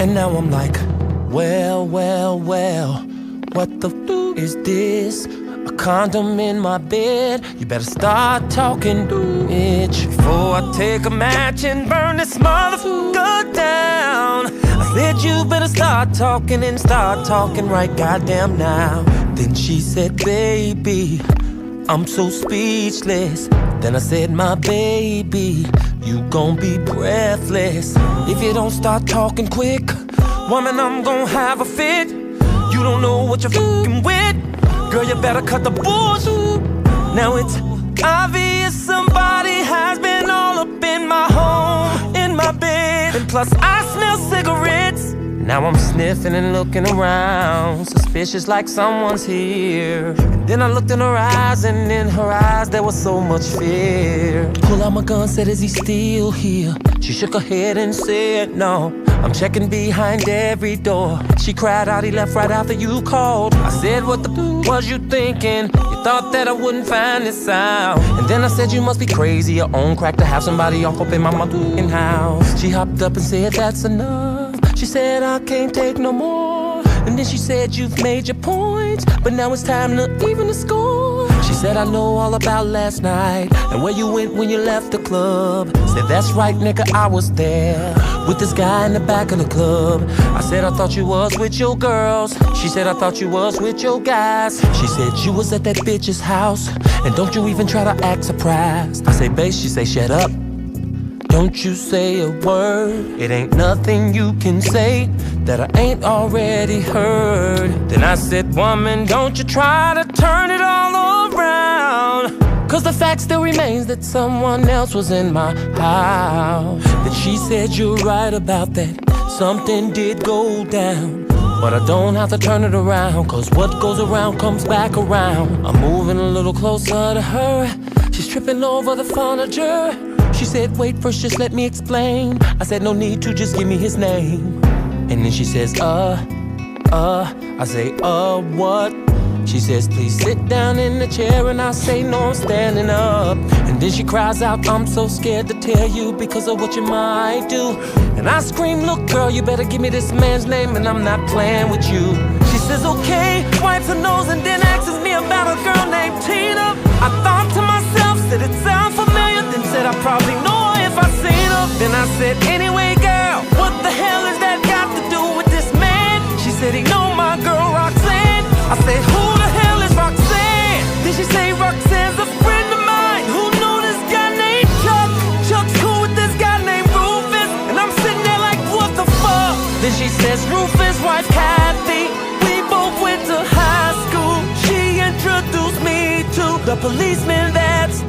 And now I'm like, well, what the f is this? A condom in my bed. You better start talking, bitch, before I take a match and burn this motherfucker down. I said you better start talking and start talking right goddamn now. Then she said, baby, I'm so speechless. Then I said, my baby, you gon' be breathless if you don't start talking quick. Woman, I'm gon' have a fit. You don't know what you're fucking with. Girl, you better cut the bullshit. Now it's obvious somebody has been all up in my home, in my bed. And plus I smell cigarettes. Now I'm sniffing and looking around, suspicious like someone's here. And then I looked in her eyes, and in her eyes there was so much fear. Pull out my gun, said, is he still here? She shook her head and said, no, I'm checking behind every door. She cried out, he left right after you called. I said, what the was you thinking? You thought that I wouldn't find this out. And then I said, you must be crazy, your own crack to have somebody off up in my motherfucking house. She hopped up and said, that's enough. She said, I can't take no more. And then she said, you've made your points, but now it's time to even the score. She said, I know all about last night and where you went when you left the club. Said, that's right, nigga, I was there with this guy in the back of the club. I said, I thought you was with your girls. She said, I thought you was with your guys. She said, you was at that bitch's house, and don't you even try to act surprised. I say, babe, she say, shut up. Don't you say a word. It ain't nothing you can say that I ain't already heard. Then I said, woman, don't you try to turn it all around, cause the fact still remains that someone else was in my house. Then she said, you're right about that. Something did go down, but I don't have to turn it around, cause what goes around comes back around. I'm moving a little closer to her. She's tripping over the furniture. She said, wait, first just let me explain. I said, no need to, just give me his name. And then she says, I say, what? She says, please sit down in the chair. And I say, no, I'm standing up. And then she cries out, I'm so scared to tell you because of what you might do. And I scream, look, girl, you better give me this man's name, and I'm not playing with you. She says, okay, wipes her nose and then asks me about a girl named Tina. I thought to myself, said it sounds familiar, then said I probably know her if I seen her. Then I said, anyway, girl, what the hell is that got to do with this man? She said, he know my girl Roxanne. I said, who the hell is Roxanne? Then she say, Roxanne's a friend of mine who know this guy named Chuck. Chuck's cool with this guy named Rufus. And I'm sitting there like, what the fuck? Then she says, Rufus' wife Kathy, we both went to high school. She introduced me to the policeman that's